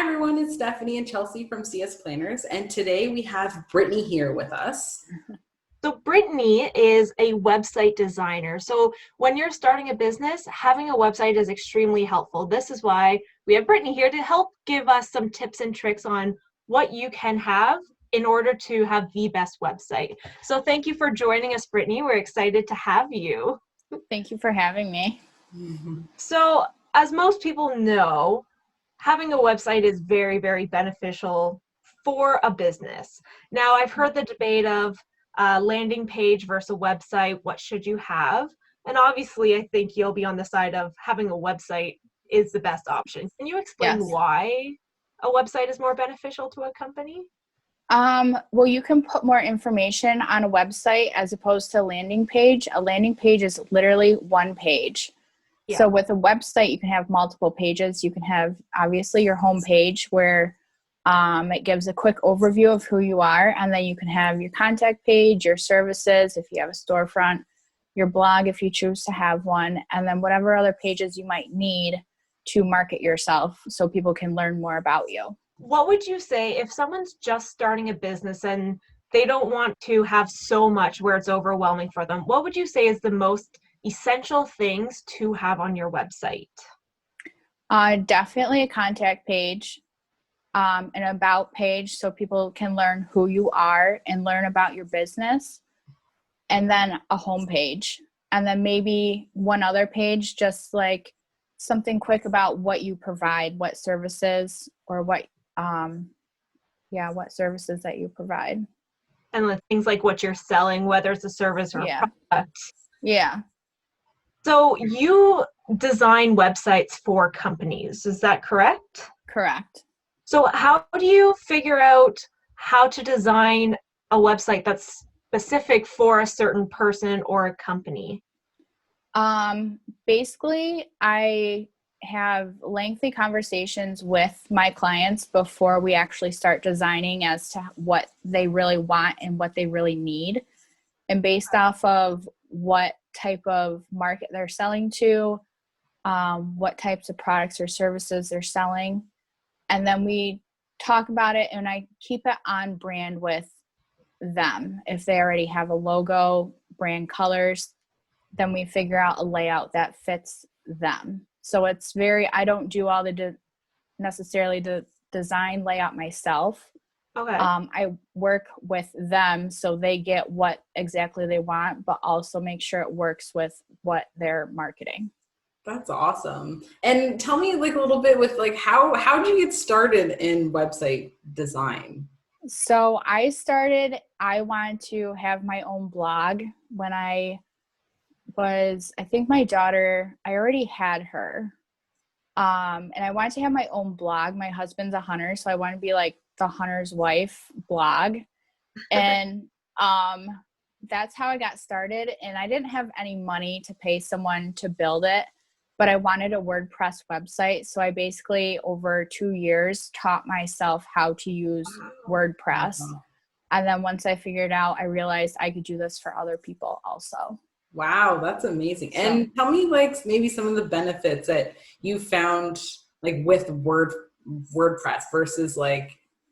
everyone, it's Stephanie and Chelsea from CS Planners, and today we have Brittany here with us. So Brittany is a website designer. So when you're starting a business, having a website is extremely helpful. This is why we have Brittany here to help give us some tips and tricks on what you can have in order to have the best website. So thank you for joining us, Brittany. We're excited to have you. Thank you for having me. So as most people know, having a website is very, very beneficial for a business. Now, I've heard the debate of landing page versus a website. What should you have? And obviously, I think you'll be on the side of having a website is the best option. Can you explain why a website is more beneficial to a company? Well, you can put more information on a website as opposed to a landing page. A landing page is literally one page. Yeah. So with a website, you can have multiple pages. You can have obviously your home page where it gives a quick overview of who you are. And then you can have your contact page, your services, if you have a storefront, your blog, if you choose to have one, and then whatever other pages you might need to market yourself so people can learn more about you. What would you say if someone's just starting a business and they don't want to have so much where it's overwhelming for them? What would you say is the most essential things to have on your website? Definitely a contact page, an about page so people can learn who you are and learn about your business, and then a home page, and then maybe one other page, just like something quick about what you provide, what services or what services that you provide. And things like what you're selling, whether it's a service or a product. Yeah. So you design websites for companies, is that correct? Correct. So how do you figure out how to design a website that's specific for a certain person or a company? Basically, I have lengthy conversations with my clients before we actually start designing as to what they really want and what they really need. And based off of what type of market they're selling to, what types of products or services they're selling. And then we talk about it and I keep it on brand with them. If they already have a logo, brand colors, then we figure out a layout that fits them. So it's I don't do all the necessarily the design layout myself. Okay. I work with them so they get what exactly they want, but also make sure it works with what they're marketing. That's awesome. And tell me a little bit with how did you get started in website design? So I wanted to have my own blog when I think my daughter, I already had her. And I wanted to have my own blog. My husband's a hunter, so I want to be like the hunter's wife blog. And that's how I got started. And I didn't have any money to pay someone to build it, but I wanted a WordPress website. So I basically, over 2 years, taught myself how to use WordPress. And then once I figured out, I realized I could do this for other people also. Wow, that's amazing. And tell me maybe some of the benefits that you found with WordPress versus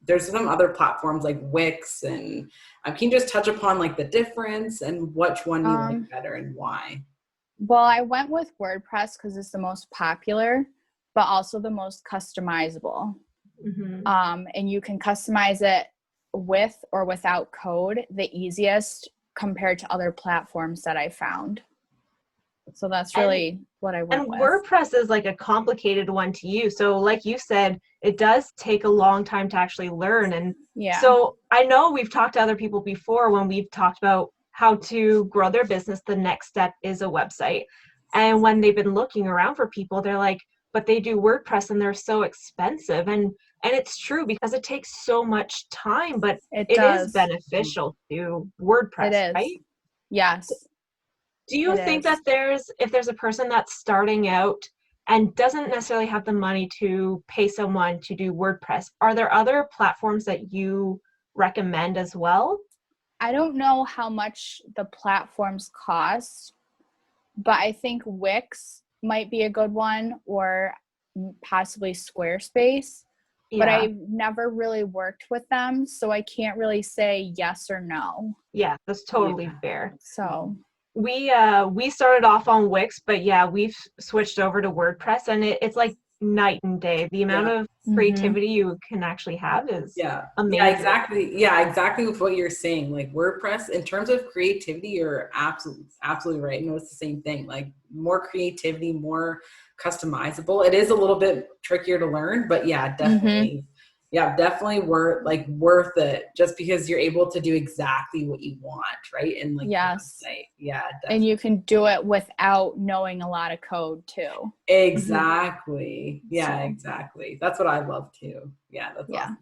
there's some other platforms like Wix, and can you just touch upon the difference and which one you like better and why? Well, I went with WordPress because it's the most popular, but also the most customizable. Mm-hmm. And you can customize it with or without code, the easiest compared to other platforms that I found. So that's really what I went with. And WordPress is a complicated one to use. So like you said, it does take a long time to actually learn. And so I know we've talked to other people before when we've talked about how to grow their business. The next step is a website. And when they've been looking around for people, they're like, but they do WordPress and they're so expensive. And it's true because it takes so much time, but it is beneficial to WordPress, right? Yes. Do you think that if there's a person that's starting out and doesn't necessarily have the money to pay someone to do WordPress, are there other platforms that you recommend as well? I don't know how much the platforms cost, but I think Wix might be a good one, or possibly Squarespace. but I've never really worked with them, so I can't really say yes or no. Yeah, that's totally fair. So we started off on Wix, but we've switched over to WordPress, and it's like night and day. The amount of creativity you can actually have is amazing. Exactly with what you're saying. Like WordPress, in terms of creativity, you're absolutely right. You know, it's the same thing. Like more creativity, more customizable. It is a little bit trickier to learn, but definitely worth it, just because you're able to do exactly what you want, right? And like website. Definitely. And you can do it without knowing a lot of code too. Exactly. Exactly. That's what I love too. That's awesome.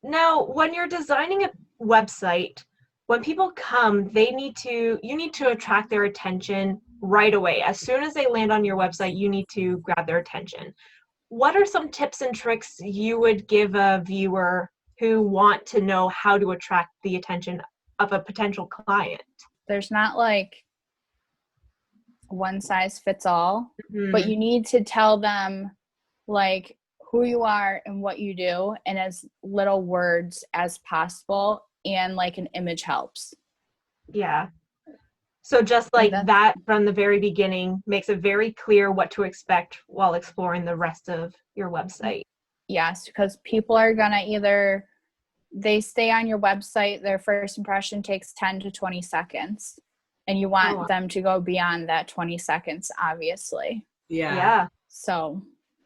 Now, when you're designing a website, when people come, you need to attract their attention right away. As soon as they land on your website, you need to grab their attention. What are some tips and tricks you would give a viewer who want to know how to attract the attention of a potential client? There's not like one size fits all, but you need to tell them like who you are and what you do in as little words as possible, and like an image helps. Yeah. So just like that from the very beginning makes it very clear what to expect while exploring the rest of your website. Yes, because people are gonna they stay on your website, their first impression takes 10 to 20 seconds. And you want them to go beyond that 20 seconds, obviously. Yeah. So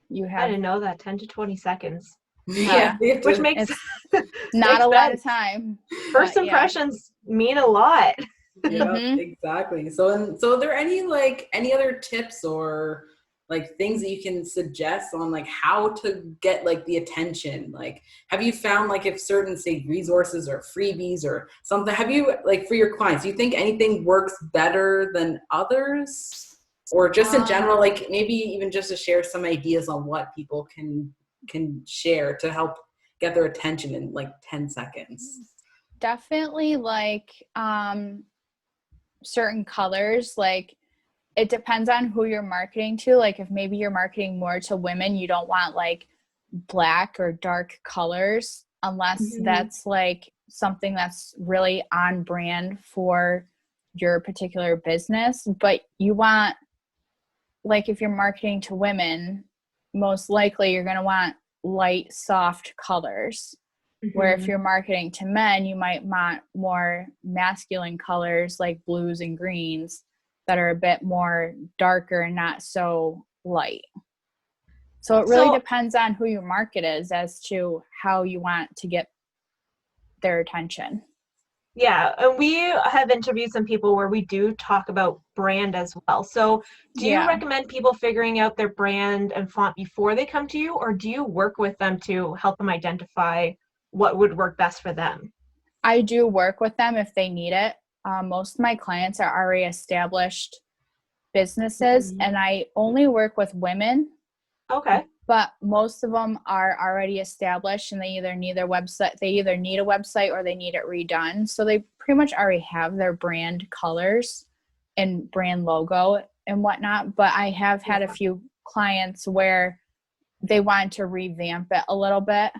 you have... I didn't know that, 10 to 20 seconds. Which makes not a lot of time. First impressions mean a lot. Exactly. So are there any other tips or like things that you can suggest on like how to get like the attention? Like, have you found like if certain say resources or freebies or something, have you like for your clients, do you think anything works better than others, or just in general, like maybe even just to share some ideas on what people can share to help get their attention in like 10 seconds? Definitely like certain colors, like it depends on who you're marketing to. Like if maybe you're marketing more to women, you don't want like black or dark colors unless that's like something that's really on brand for your particular business. But you want, like if you're marketing to women, most likely you're going to want light, soft colors. Where if you're marketing to men, you might want more masculine colors like blues and greens that are a bit more darker and not so light. So it really depends on who your market is as to how you want to get their attention. Yeah, and we have interviewed some people where we do talk about brand as well. So do you recommend people figuring out their brand and font before they come to you, or do you work with them to help them identify what would work best for them? I do work with them if they need it. Most of my clients are already established businesses, and I only work with women. Okay. But most of them are already established, and they either need a website or they need it redone. So they pretty much already have their brand colors and brand logo and whatnot. But I have had a few clients where they want to revamp it a little bit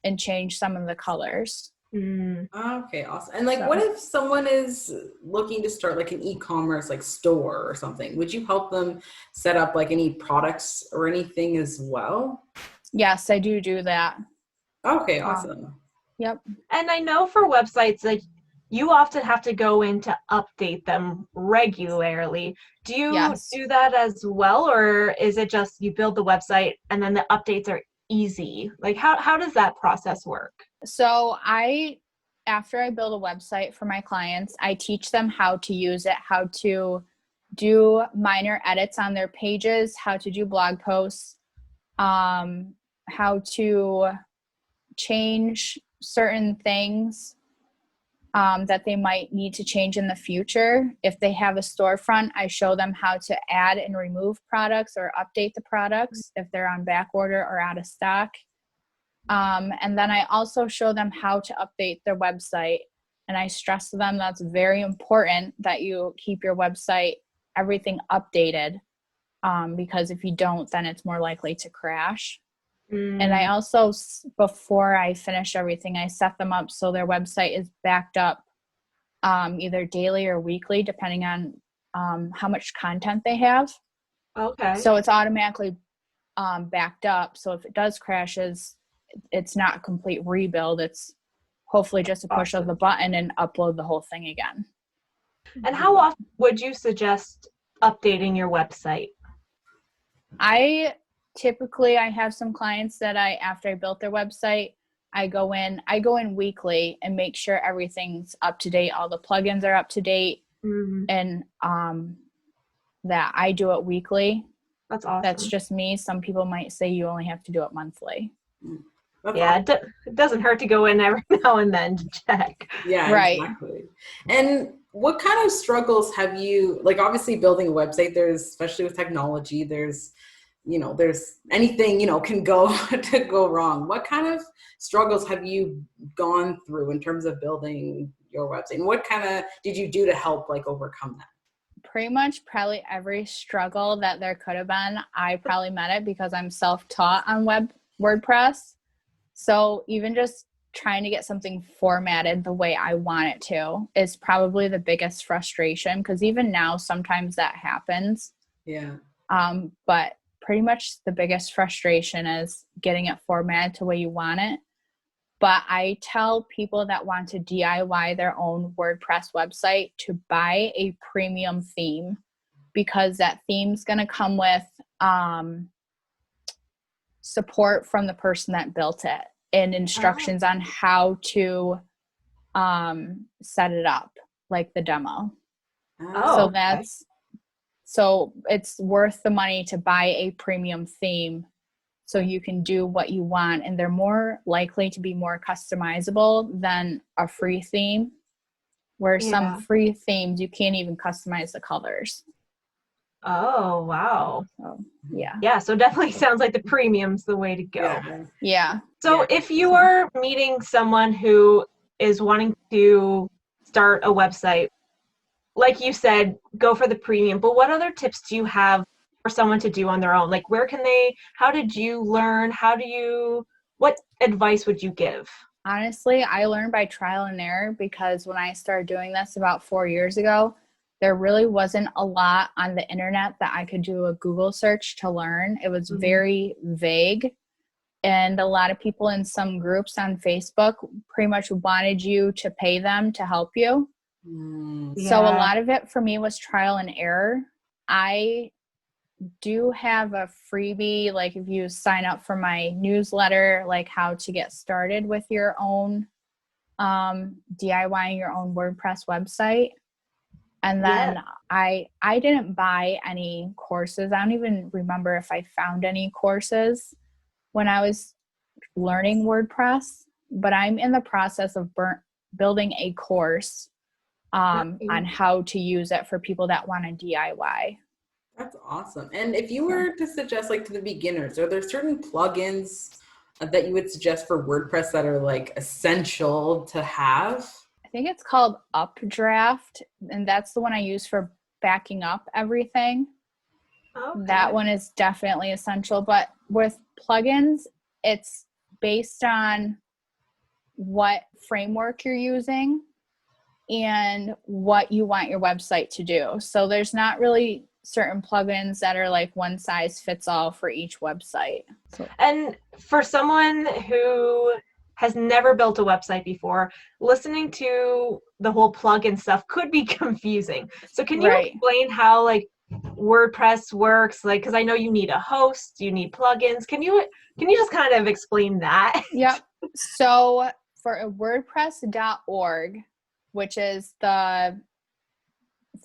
and change some of the colors. Okay, awesome. And like, what if someone is looking to start like an e-commerce like store or something? Would you help them set up like any products or anything as well? Yes, I do that. Okay, awesome. Yep. And I know for websites, like you often have to go in to update them regularly. Do you do that as well, or is it just you build the website and then the updates are easy? Like how does that process work? So after I build a website for my clients, I teach them how to use it, how to do minor edits on their pages, how to do blog posts, how to change certain things that they might need to change in the future. If they have a storefront, I show them how to add and remove products or update the products if they're on back order or out of stock. And then I also show them how to update their website. And I stress to them that's very important that you keep your website, everything updated, because if you don't, then it's more likely to crash. And I also, before I finish everything, I set them up so their website is backed up either daily or weekly, depending on how much content they have. Okay. So it's automatically backed up. So if it does crashes, it's not a complete rebuild. It's hopefully just a push of the button and upload the whole thing again. And how often would you suggest updating your website? I have some clients that after I built their website, I go in weekly and make sure everything's up to date. All the plugins are up to date. And that I do it weekly. That's awesome. That's just me. Some people might say you only have to do it monthly. That's awesome. It doesn't hurt to go in every now and then to check. Yeah, right. Exactly. And what kind of struggles have you, like obviously building a website, there's, especially with technology, there's anything, can go to go wrong. What kind of struggles have you gone through in terms of building your website? And what kind of did you do to help like overcome that? Pretty much probably every struggle that there could have been, I probably met it because I'm self-taught on WordPress. So even just trying to get something formatted the way I want it to is probably the biggest frustration, because even now sometimes that happens. Yeah. But pretty much the biggest frustration is getting it formatted to the way you want it. But I tell people that want to DIY their own WordPress website to buy a premium theme, because that theme's going to come with support from the person that built it and instructions on how to set it up, like the demo. So it's worth the money to buy a premium theme so you can do what you want, and they're more likely to be more customizable than a free theme, where some free themes you can't even customize the colors. Oh, wow. So, yeah. Yeah, so definitely sounds like the premium's the way to go. Yeah. So if you are meeting someone who is wanting to start a website, like you said, go for the premium, but what other tips do you have for someone to do on their own? Like, how did you learn? What advice would you give? Honestly, I learned by trial and error, because when I started doing this about 4 years ago, there really wasn't a lot on the internet that I could do a Google search to learn. It was very vague. And a lot of people in some groups on Facebook pretty much wanted you to pay them to help you. So a lot of it for me was trial and error. I do have a freebie, like if you sign up for my newsletter, like how to get started with your own DIYing your own WordPress website. And then I didn't buy any courses. I don't even remember if I found any courses when I was learning WordPress, but I'm in the process of building a course on how to use it for people that want to DIY. That's awesome. And if you were to suggest, like, to the beginners, are there certain plugins that you would suggest for WordPress that are like essential to have? I think it's called Updraft, and that's the one I use for backing up everything. That one is definitely essential. But with plugins, it's based on what framework you're using and what you want your website to do. So there's not really certain plugins that are like one size fits all for each website. And for someone who has never built a website before, listening to the whole plugin stuff could be confusing. So can you explain how like WordPress works? Like, because I know you need a host, you need plugins. Can you just kind of explain that? Yep. So for WordPress.org, which is the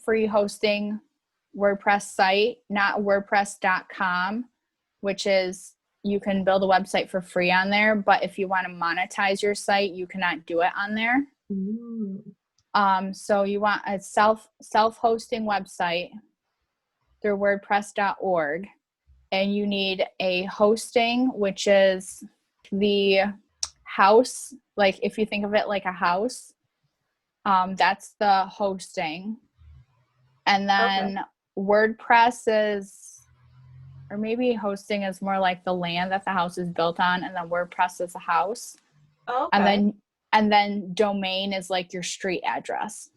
free hosting WordPress site, not WordPress.com, which is you can build a website for free on there, but if you want to monetize your site, you cannot do it on there. So you want a self-hosting website through WordPress.org, and you need a hosting, which is the house. Like if you think of it like a house, that's the hosting. And then WordPress is or maybe hosting is more like the land that the house is built on, and then WordPress is the house. Okay. And then domain is like your street address.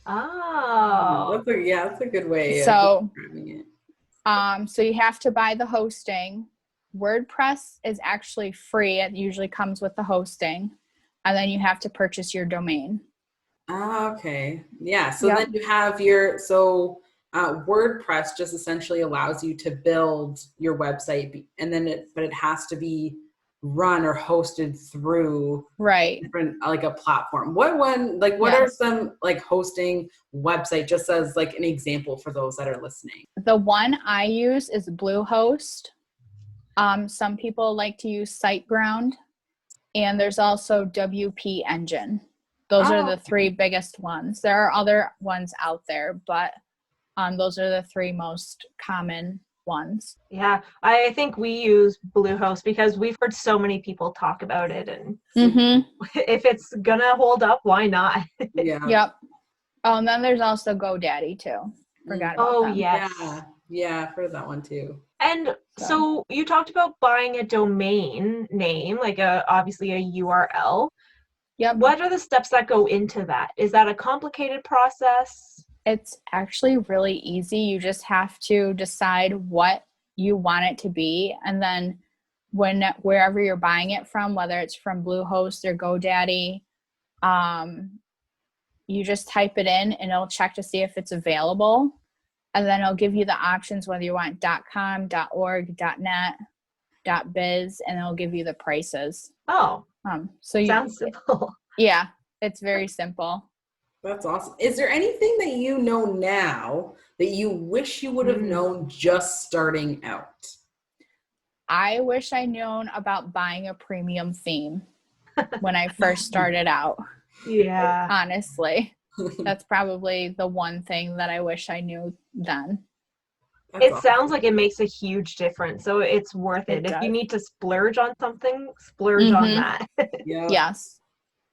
Oh. That's a good way So, of describing it. So you have to buy the hosting. WordPress is actually free. It usually comes with the hosting. And then you have to purchase your domain. Okay. Yeah. So then you have WordPress just essentially allows you to build your website, and then but it has to be run or hosted through different, like a platform. What are some like hosting website, just as like an example for those that are listening? The one I use is Bluehost. Some people like to use SiteGround, and there's also WP Engine. Those are the three biggest ones. There are other ones out there, but those are the three most common ones. Yeah, I think we use Bluehost because we've heard so many people talk about it, and if it's gonna hold up, why not? Yeah. Yep. Oh, and then there's also GoDaddy too. Forgot about them. Yes. Yeah, I've heard that one too. And so you talked about buying a domain name, like obviously a URL. Yep. What are the steps that go into that? Is that a complicated process? It's actually really easy. You just have to decide what you want it to be. And then wherever you're buying it from, whether it's from Bluehost or GoDaddy, you just type it in and it'll check to see if it's available. And then it'll give you the options, whether you want .com, .org, .net, .biz, and it'll give you the prices. Oh, sounds simple. Yeah, it's very simple. That's awesome. Is there anything that you know now that you wish you would have known just starting out? I wish I known about buying a premium theme when I first started out. Yeah. Honestly, that's probably the one thing that I wish I knew then. It sounds like it makes a huge difference. So it's worth it. If you need to splurge on something, splurge on that. Yeah. Yes.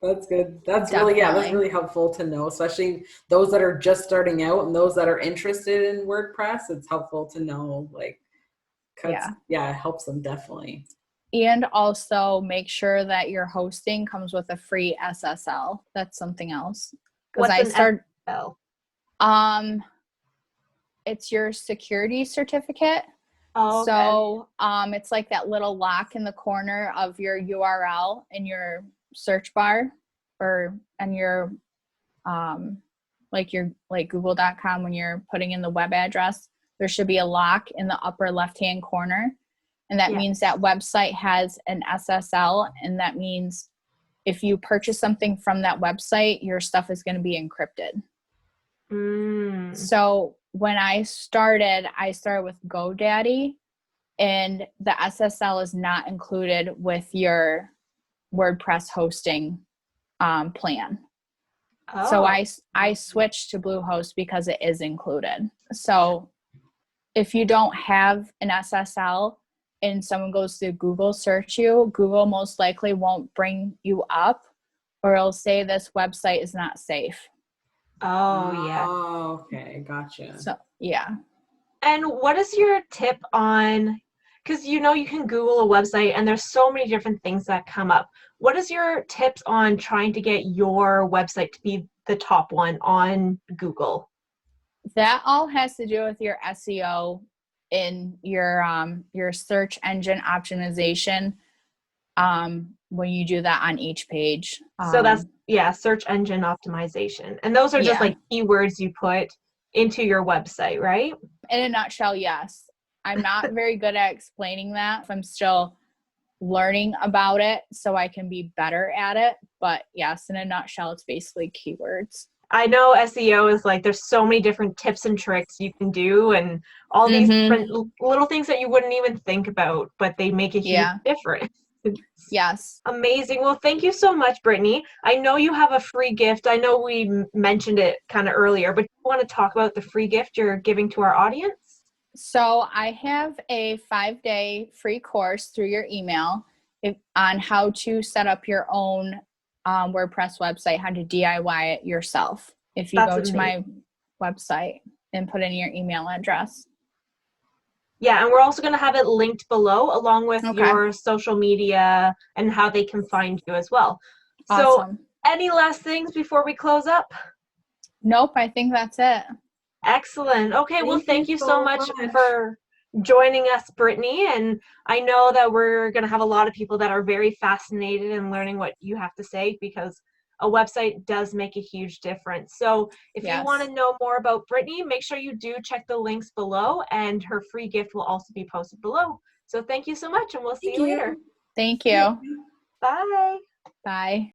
That's good. That's really helpful to know, especially those that are just starting out and those that are interested in WordPress. It's helpful to know, like, it helps them definitely. And also make sure that your hosting comes with a free SSL. That's something else. What's an SSL? It's your security certificate. Oh, okay. So it's like that little lock in the corner of your URL in your search bar, and your like google.com, when you're putting in the web address, there should be a lock in the upper left hand corner, and that means that website has an SSL, and that means if you purchase something from that website, your stuff is going to be encrypted. So when I started with GoDaddy, and the SSL is not included with your WordPress hosting plan. So I switched to Bluehost because it is included. So if you don't have an SSL and someone goes to Google search you, Google most likely won't bring you up, or it'll say this website is not safe. Oh, okay. Gotcha. So, yeah. And what is your tip on, because you can Google a website and there's so many different things that come up. What is your tips on trying to get your website to be the top one on Google? That all has to do with your SEO in your search engine optimization when you do that on each page. So that's, search engine optimization. And those are just like keywords you put into your website, right? In a nutshell, yes. I'm not very good at explaining that. I'm still learning about it so I can be better at it. But yes, in a nutshell, it's basically keywords. I know SEO is like, there's so many different tips and tricks you can do, and all these different little things that you wouldn't even think about, but they make a huge difference. Yes. Amazing. Well, thank you so much, Brittany. I know you have a free gift. I know we mentioned it kind of earlier, but do you want to talk about the free gift you're giving to our audience? So I have a 5-day free course through your email on how to set up your own WordPress website, how to DIY it yourself. If you go to my website and put in your email address. Yeah, and we're also going to have it linked below along with Okay. your social media and how they can find you as well. So Awesome. any last things before we close up? Nope, I think that's it. Excellent. Okay, well, thank you so much for joining us, Brittany. And I know that we're going to have a lot of people that are very fascinated in learning what you have to say, because a website does make a huge difference. So if you want to know more about Brittany, make sure you do check the links below, and her free gift will also be posted below. So thank you so much, and we'll see you later. Thank you. Bye. Bye.